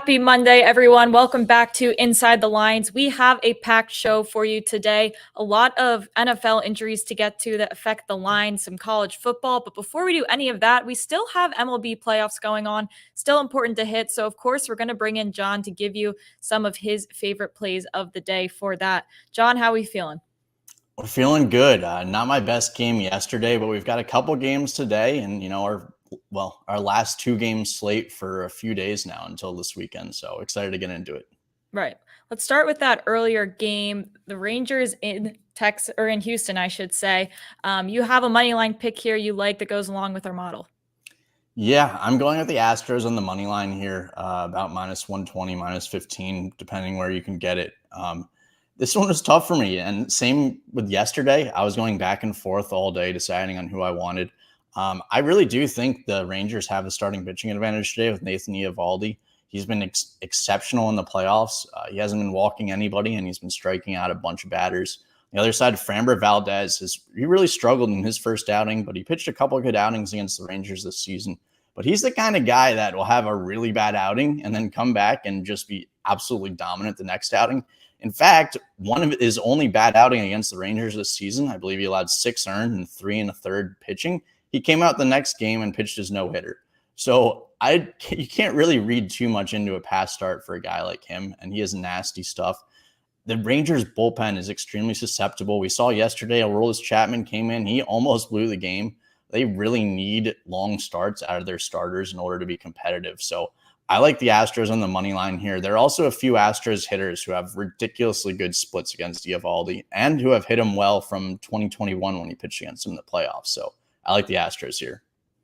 Happy Monday, everyone. Welcome back to Inside the Lines. We have a packed show for you today. A lot of NFL injuries to get to that affect the line, some college football. But before we do any of that, we still have MLB playoffs going on, still important to hit. So, of course, we're going to bring in John to give you some of his favorite plays of the day for that. John, how are we feeling? We're feeling good. Not my best game yesterday, but we've got a couple games today, and our last two games slate for a few days now until this weekend. So excited to get into it. Right. Let's start with that earlier game. The Rangers in Texas, or in Houston, I should say. You have a money line pick here you like that goes along with our model. Yeah, I'm going with the Astros on the money line here, about minus 120, minus 15, depending where you can get it. This one was tough for me, and same with yesterday. I was going back and forth all day deciding on who I wanted. I really do think the Rangers have the starting pitching advantage today with Nathan Eovaldi. He's been exceptional in the playoffs. He hasn't been walking anybody, and he's been striking out a bunch of batters. On the other side, Framber Valdez he really struggled in his first outing, but he pitched a couple of good outings against the Rangers this season. But he's the kind of guy that will have a really bad outing and then come back and just be absolutely dominant the next outing. In fact, one of his only bad outing against the Rangers this season, I believe he allowed 6 earned and 3 1/3 pitching. He came out the next game and pitched his no-hitter. So you can't really read too much into a pass start for a guy like him, and he has nasty stuff. The Rangers bullpen is extremely susceptible. We saw yesterday, Aroldis Chapman came in. He almost blew the game. They really need long starts out of their starters in order to be competitive. So I like the Astros on the money line here. There are also a few Astros hitters who have ridiculously good splits against Eovaldi and who have hit him well from 2021 when he pitched against him in the playoffs. So I like the Astros here.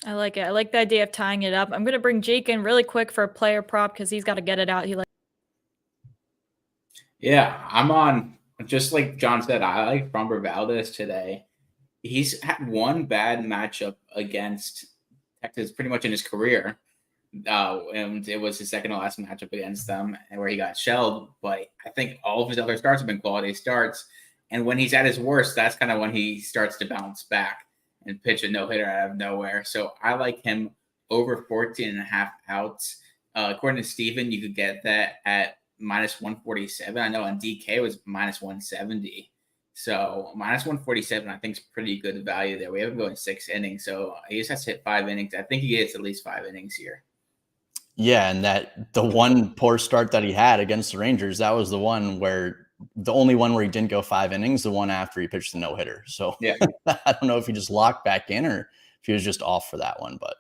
I like it. I like the idea of tying it up. I'm going to bring Jake in really quick for a player prop because he's got to get it out. Yeah, I'm on, just like John said, I like Framber Valdez today. He's had one bad matchup against Texas pretty much in his career. And it was his second to last matchup against them where he got shelled. But I think all of his other starts have been quality starts. And when he's at his worst, that's kind of when he starts to bounce back and pitch a no-hitter out of nowhere. So I like him over 14.5 outs. According to Steven, you could get that at minus 147. I know on DK it was minus 170. So minus 147, I think is pretty good value there. We have him going 6 innings, so he just has to hit 5 innings. I think he gets at least 5 innings here. Yeah, and that the one poor start that he had against the Rangers, that was the only one where he didn't go 5 innings, the one after he pitched the no-hitter. So yeah, I don't know if he just locked back in or if he was just off for that one, but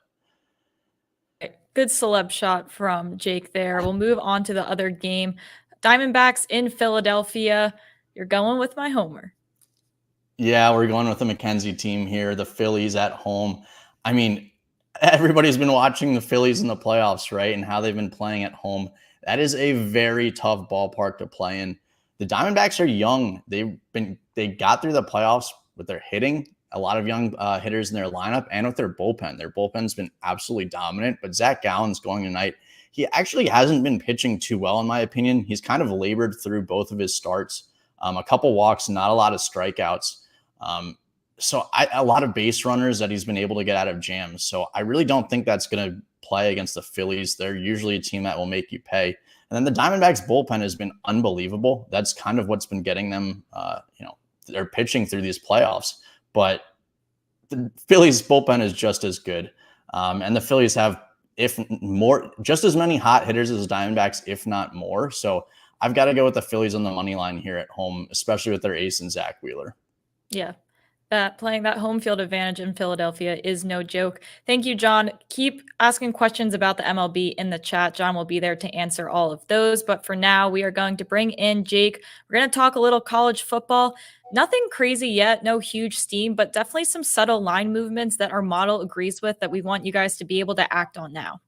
good celeb shot from Jake there. We'll move on to the other game. Diamondbacks in Philadelphia. You're going with my homer. Yeah, we're going with the McKenzie team here. The Phillies at home. I mean, everybody's been watching the Phillies in the playoffs, right? And how they've been playing at home. That is a very tough ballpark to play in. The Diamondbacks are young. They got through the playoffs with their hitting, a lot of young hitters in their lineup, and with their bullpen. Their bullpen's been absolutely dominant, but Zach Gallen's going tonight. He actually hasn't been pitching too well, in my opinion. He's kind of labored through both of his starts. A couple walks, not a lot of strikeouts. A lot of base runners that he's been able to get out of jams. So I really don't think that's going to play against the Phillies. They're usually a team that will make you pay. And then the Diamondbacks bullpen has been unbelievable. That's kind of what's been getting them, they're pitching through these playoffs. But the Phillies bullpen is just as good. And the Phillies have, just as many hot hitters as the Diamondbacks, if not more. So I've got to go with the Phillies on the money line here at home, especially with their ace and Zach Wheeler. Yeah. Playing that home field advantage in Philadelphia is no joke. Thank you, John. Keep asking questions about the MLB in the chat. John will be there to answer all of those. But for now, we are going to bring in Jake. We're going to talk a little college football. Nothing crazy yet, no huge steam, but definitely some subtle line movements that our model agrees with that we want you guys to be able to act on now.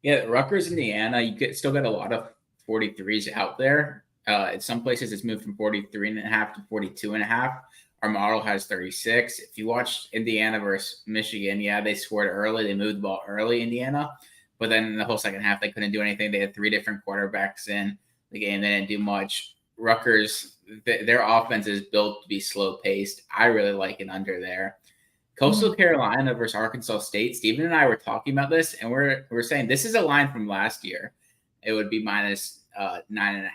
Yeah, Rutgers, Indiana, still got a lot of 43s out there. In some places, it's moved from 43.5 to 42.5. Our model has 36. If you watch Indiana versus Michigan, yeah, they scored early. They moved the ball early, Indiana. But then in the whole second half, they couldn't do anything. They had 3 different quarterbacks in the game. They didn't do much. Rutgers, their offense is built to be slow-paced. I really like it under there. Coastal Carolina versus Arkansas State. Steven and I were talking about this, and we're saying this is a line from last year. it would be minus 9.5.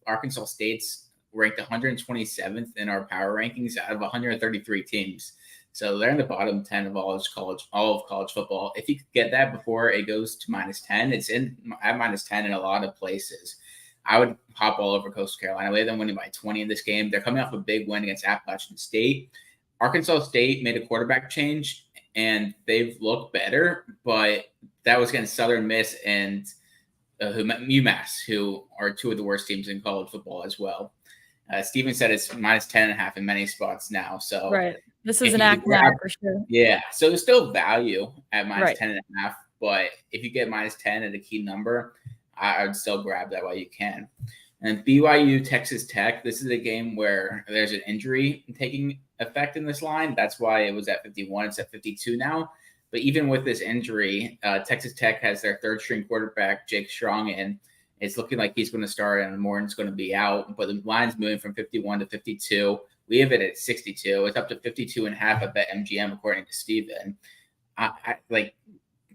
Arkansas State's ranked 127th in our power rankings out of 133 teams. So they're in the bottom 10 of all of college football. If you could get that before it goes to minus 10, it's at minus 10 in a lot of places. I would hop all over Coastal Carolina. We have them winning by 20 in this game. They're coming off a big win against Appalachian State. Arkansas State made a quarterback change, and they've looked better, but that was against Southern Miss and UMass, who are two of the worst teams in college football as well. Steven said it's minus 10.5 in many spots now. So right. This is an act now for sure. Yeah. So there's still value at minus 10.5, but if you get minus 10 at a key number, I would still grab that while you can. And BYU, Texas Tech, this is a game where there's an injury taking effect in this line. That's why it was at 51. It's at 52 now. But even with this injury, Texas Tech has their third-string quarterback, Jake Strong, in. It's looking like he's going to start and Morton's going to be out. But the line's moving from 51 to 52. We have it at 62. It's up to 52.5 at BetMGM, according to Steven.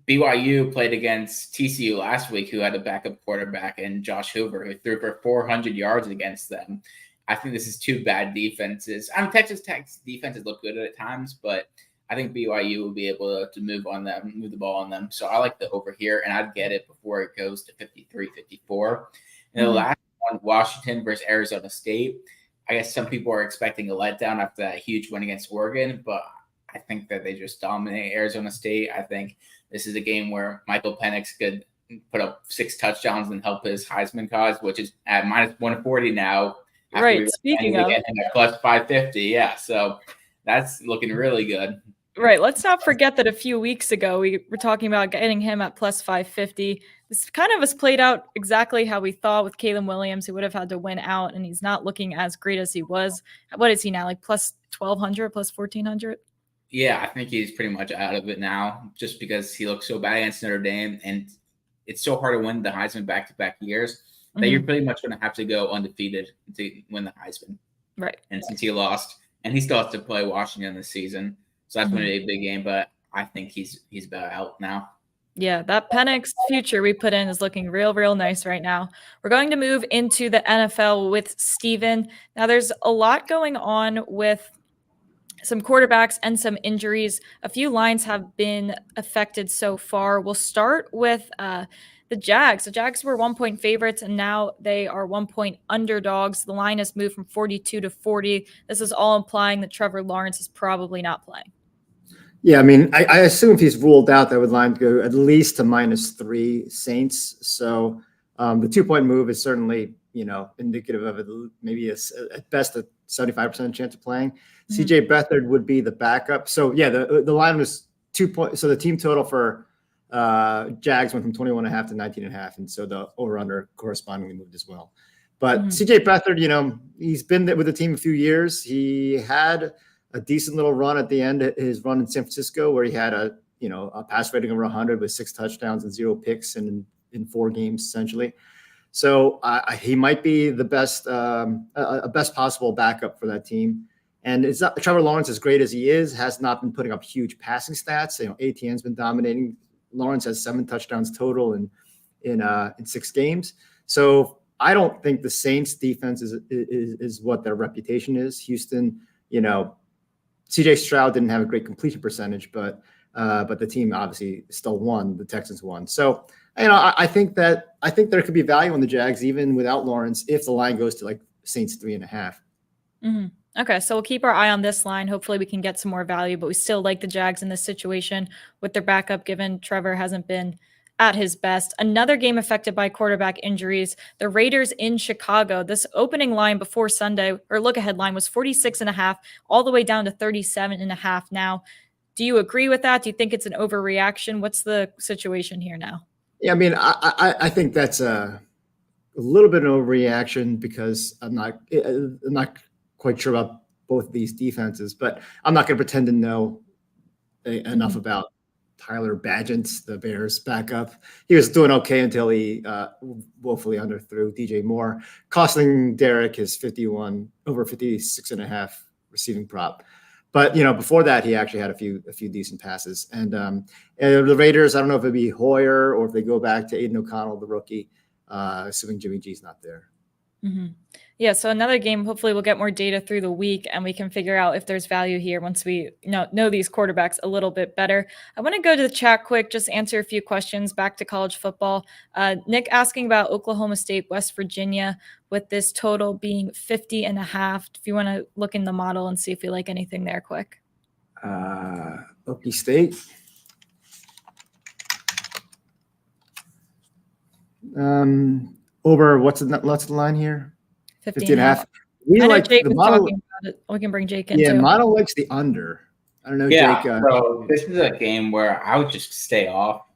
BYU played against TCU last week, who had a backup quarterback, and Josh Hoover, who threw for 400 yards against them. I think this is two bad defenses. Texas Tech's defenses look good at times, but I think BYU will be able to move the ball on them. So I like the over here, and I'd get it before it goes to 53, 54. And the last one, Washington versus Arizona State. I guess some people are expecting a letdown after that huge win against Oregon, but I think that they just dominate Arizona State. I think this is a game where Michael Penix could put up 6 touchdowns and help his Heisman cause, which is at minus 140 now. Right. Speaking of plus 550. Yeah. So that's looking really good. Right. Let's not forget that a few weeks ago, we were talking about getting him at plus 550. This kind of has played out exactly how we thought with Caleb Williams, who would have had to win out, and he's not looking as great as he was. What is he now? Like plus 1,200, plus 1,400? Yeah, I think he's pretty much out of it now just because he looks so bad against Notre Dame, and it's so hard to win the Heisman back-to-back years that you're pretty much going to have to go undefeated to win the Heisman. Right. And since he lost, and he still has to play Washington this season, so that's going to be a big game, but I think he's about out now. Yeah, that Penix future we put in is looking real, real nice right now. We're going to move into the NFL with Steven. Now, there's a lot going on with some quarterbacks and some injuries. A few lines have been affected so far. We'll start with the Jags. The Jags were 1-point favorites, and now they are 1-point underdogs. The line has moved from 42 to 40. This is all implying that Trevor Lawrence is probably not playing. Yeah, I mean, I assume if he's ruled out, that would line go at least to -3 Saints. So the 2-point move is certainly, indicative of it, maybe at best a 75% chance of playing. CJ Beathard would be the backup. So yeah, the line was 2 points. So the team total for Jags went from 21.5 to 19.5, and so the over/under correspondingly moved as well. But CJ Beathard, he's been with the team a few years. He had a decent little run at the end of his run in San Francisco, where he had a pass rating over 100 with 6 touchdowns and 0 picks in 4 games essentially. So he might be the best possible backup for that team. And it's not Trevor Lawrence, as great as he is, has not been putting up huge passing stats. ATN's been dominating. Lawrence has 7 touchdowns total in 6 games. So I don't think the Saints defense is what their reputation is. Houston, CJ Stroud didn't have a great completion percentage, but the team obviously still won. The Texans won. So, I think there could be value on the Jags even without Lawrence if the line goes to like Saints 3.5. Okay, so we'll keep our eye on this line. Hopefully we can get some more value, but we still like the Jags in this situation with their backup, given Trevor hasn't been at his best. Another game affected by quarterback injuries, the Raiders in Chicago. This opening line before Sunday, or look-ahead line, was 46.5, all the way down to 37.5 now. Do you agree with that? Do you think it's an overreaction? What's the situation here now? Yeah, I mean, I think that's a little bit of an overreaction because I'm not quite sure about both of these defenses, but I'm not going to pretend to know enough about Tyler Bagent, the Bears backup. He was doing okay until he woefully underthrew DJ Moore, costing Derek his over 56.5 receiving prop. But before that, he actually had a few decent passes. And the Raiders, I don't know if it'd be Hoyer or if they go back to Aiden O'Connell, the rookie. assuming Jimmy G's not there. Mm-hmm. Yeah, so another game, hopefully we'll get more data through the week and we can figure out if there's value here once we know these quarterbacks a little bit better. I want to go to the chat quick, just answer a few questions back to college football. Nick asking about Oklahoma State, West Virginia, with this total being 50.5. If you want to look in the model and see if you like anything there quick. Okie State. Over what's the line here? 50.5. We I know like Jake the was model. talking about it. We can bring Jake in Yeah, too. model likes the under. I don't know, Yeah, Jake. so this is a game where I would just stay off.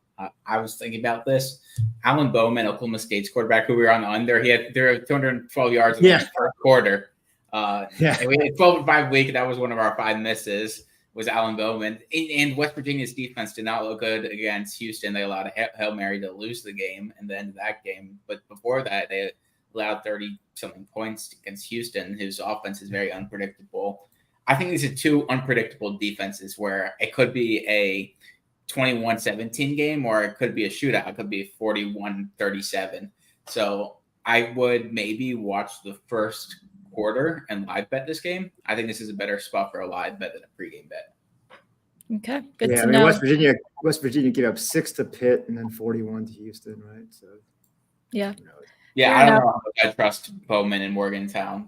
I was thinking about this. Alan Bowman, Oklahoma State's quarterback, who we were on the under, there were 212 yards in the first quarter. And we had 12-5 week. That was one of our 5 misses. Was Alan Bowman. And West Virginia's defense did not look good against Houston. They allowed a Hail Mary to lose the game and then that game. But before that, they allowed 30-something points against Houston, whose offense is very unpredictable. I think these are 2 unpredictable defenses where it could be a 21-17 game or it could be a shootout. It could be 41-37. So I would maybe watch the first quarter and live bet this game. I think this is a better spot for a live bet than a pregame bet. Okay, good Yeah, to I mean, know. West Virginia gave up 6 to Pitt and then 41 to Houston, right? So yeah. Yeah, Fair I don't enough. know how much I trust Bowman in Morgantown,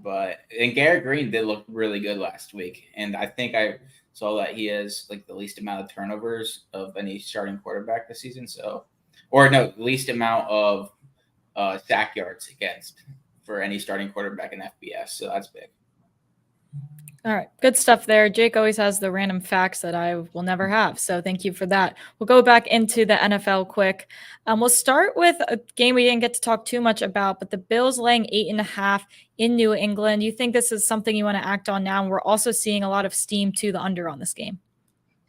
and Garrett Green did look really good last week. And I think I saw that he has like the least amount of turnovers of any starting quarterback this season. Least amount of sack yards against for any starting quarterback in FBS. So that's big. All right. Good stuff there. Jake always has the random facts that I will never have. So thank you for that. We'll go back into the NFL quick. We'll start with a game we didn't get to talk too much about, but the Bills laying 8.5 in New England. You think this is something you want to act on now? And we're also seeing a lot of steam to the under on this game.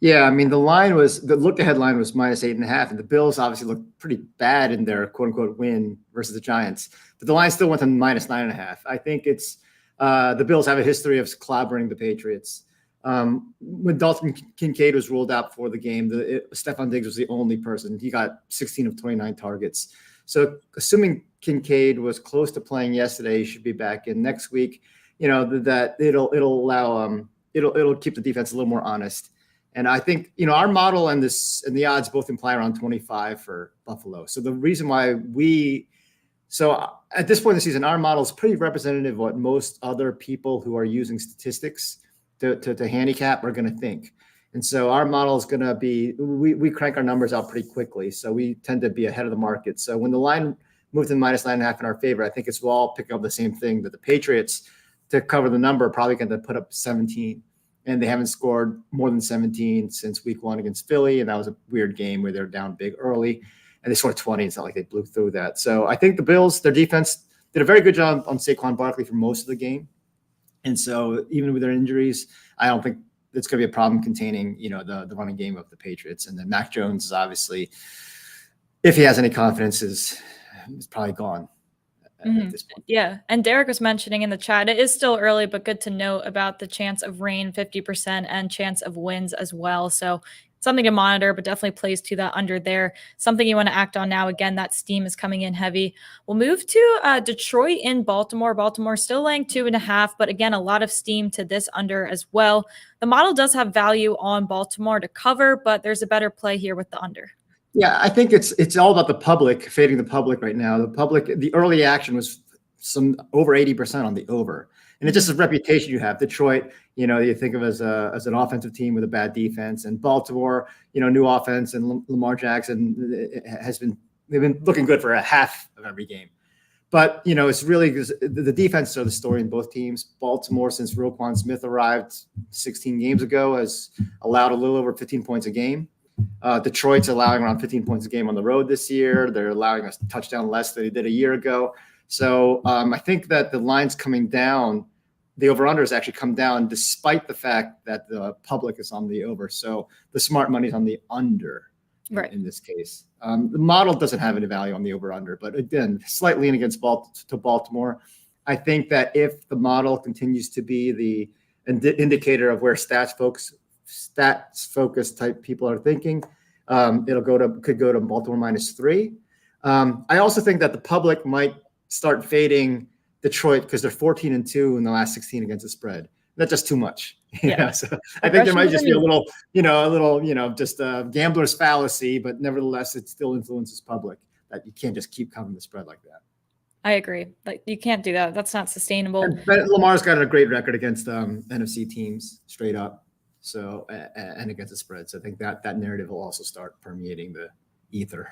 Yeah, I mean, the look-ahead line was -8.5, and the Bills obviously looked pretty bad in their quote-unquote win versus the Giants. But the line still went to -9.5. I think it's the Bills have a history of clobbering the Patriots. When Dalton Kincaid was ruled out for the game, Stephon Diggs was the only person. He got 16 of 29 targets. So assuming Kincaid was close to playing yesterday, he should be back in next week. That it'll allow it'll keep the defense a little more honest. And I think, our model and the odds both imply around 25 for Buffalo. So the reason why at this point in the season, our model is pretty representative of what most other people who are using statistics to handicap are going to think. And so our model is going to be, we crank our numbers out pretty quickly. So we tend to be ahead of the market. So when the line moved to -9.5 in our favor, I think we'll all pick up the same thing, that the Patriots, to cover the number, are probably going to put up 17. And they haven't scored more than 17 since week 1 against Philly. And that was a weird game where they're down big early. And they scored 20. It's not like they blew through that. So I think the Bills, their defense, did a very good job on Saquon Barkley for most of the game. And so even with their injuries, I don't think it's going to be a problem containing, the running game of the Patriots. And then Mac Jones is obviously, if he has any confidence, is probably gone. At this point. Yeah. And Derek was mentioning in the chat, it is still early, but good to note about the chance of rain, 50%, and chance of winds as well. So something to monitor, but definitely plays to that under there. Something you want to act on now. Again, that steam is coming in heavy. We'll move to Detroit in Baltimore. Baltimore still laying 2.5, but again, a lot of steam to this under as well. The model does have value on Baltimore to cover, but there's a better play here with the under. Yeah, I think it's all about the public, fading the public right now. The early action was some over 80% on the over. And it's just a reputation you have. Detroit, you think of as an offensive team with a bad defense, and Baltimore, new offense, and Lamar Jackson they've been looking good for a half of every game. But, it's really the defense are the story in both teams. Baltimore, since Roquan Smith arrived 16 games ago, has allowed a little over 15 points a game. Detroit's allowing around 15 points a game on the road this year. They're allowing a touchdown less than they did a year ago. So I think that the line's coming down. The over-under has actually come down despite the fact that the public is on the over. So the smart money is on the under in this case. The model doesn't have any value on the over-under, but again, slight lean against Baltimore. I think that if the model continues to be the indicator of where stats focused type people are thinking, could go to Baltimore -3. I also think that the public might start fading Detroit because they're 14-2 in the last 16 against the spread. That's just too much. Yeah. So I think there might just be a little, just a gambler's fallacy, but nevertheless, it still influences public that you can't just keep covering the spread like that. I agree. Like, you can't do that. That's not sustainable. But Lamar's got a great record against NFC teams straight up. So, and against the spread. So I think that narrative will also start permeating the ether.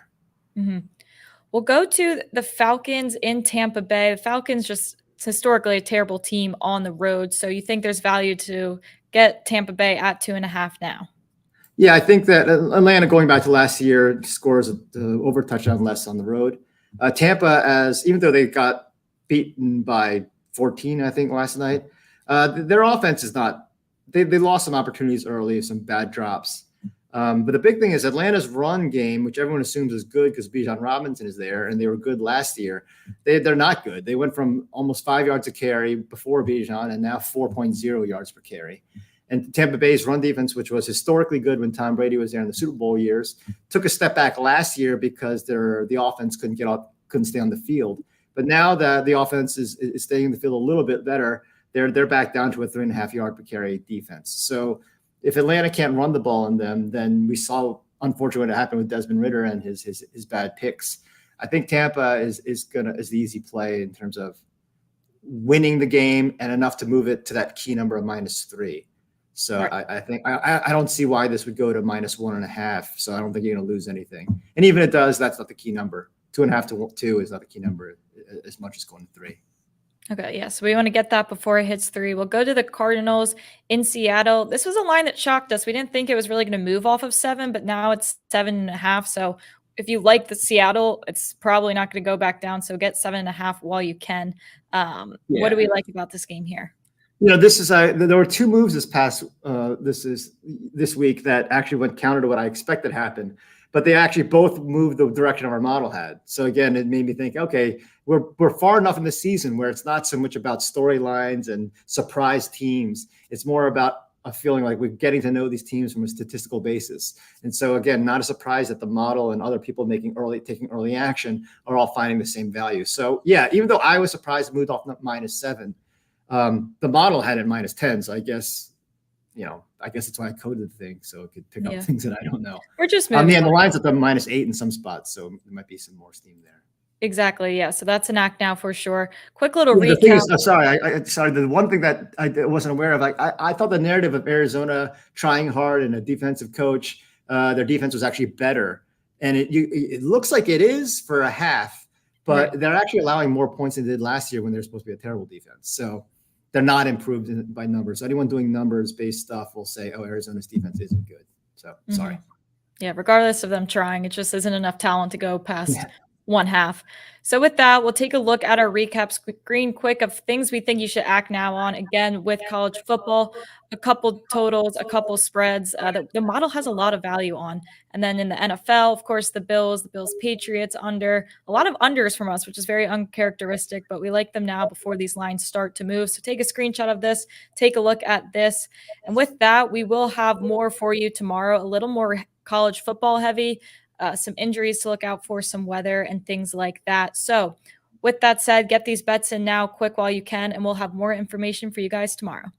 Mm-hmm. We'll go to the Falcons in Tampa Bay. The Falcons just historically a terrible team on the road. So you think there's value to get Tampa Bay at 2.5 now? Yeah, I think that Atlanta, going back to last year, scores over touchdown less on the road. Tampa, even though they got beaten by 14, I think, last night, their offense is not. They lost some opportunities early, some bad drops. But the big thing is Atlanta's run game, which everyone assumes is good because Bijan Robinson is there, and they were good last year. They're not good. They went from almost 5 yards a carry before Bijan and now 4.0 yards per carry. And Tampa Bay's run defense, which was historically good when Tom Brady was there in the Super Bowl years, took a step back last year because the offense couldn't stay on the field. But now that the offense is staying in the field a little bit better, they're back down to a 3.5 yard per carry defense. So if Atlanta can't run the ball on them, then we saw unfortunately what happened with Desmond Ridder and his bad picks. I think Tampa is the easy play in terms of winning the game and enough to move it to that key number of -3. So right. I think I don't see why this would go to -1.5. So I don't think you're going to lose anything. And even if it does, that's not the key number. 2.5 to 2 is not the key number as much as going to 3. Okay, yeah, so we want to get that before it hits 3. We'll go to the Cardinals in Seattle. This was a line that shocked us. We didn't think it was really going to move off of 7, but now it's 7.5. So if you like the Seattle, it's probably not going to go back down. So get 7.5 while you can. What do we like about this game here? This is there were 2 moves this week that actually went counter to what I expected happened. But they actually both moved the direction our model had. So again, it made me think, okay, we're far enough in the season where it's not so much about storylines and surprise teams. It's more about a feeling like we're getting to know these teams from a statistical basis. And so again, not a surprise that the model and other people taking early action are all finding the same value. So yeah, even though I was surprised it moved off -7, the model had it -10. So I guess that's why I coded the thing, so it could pick up things that I don't know. We're just moving. The line's at the -8 in some spots, so there might be some more steam there. Exactly, yeah. So that's an act now for sure. Quick little recap. Sorry. The one thing that I wasn't aware of, I thought the narrative of Arizona trying hard and a defensive coach, their defense was actually better, and it looks like it is for a half, but right. They're actually allowing more points than they did last year when they're supposed to be a terrible defense. So they're not improved by numbers. Anyone doing numbers-based stuff will say, "Oh, Arizona's defense isn't good." So sorry. Yeah, regardless of them trying, it just isn't enough talent to go past 1/2. So with that, we'll take a look at our recap screen quick of things we think you should act now on. Again, with college football, a couple totals, a couple spreads. The model has a lot of value on. And then in the NFL, of course, the Bills Patriots under. A lot of unders from us, which is very uncharacteristic, but we like them now before these lines start to move. So take a screenshot of this, take a look at this. And with that, we will have more for you tomorrow, a little more college football heavy. Some injuries to look out for, some weather and things like that. So with that said, get these bets in now quick while you can, and we'll have more information for you guys tomorrow.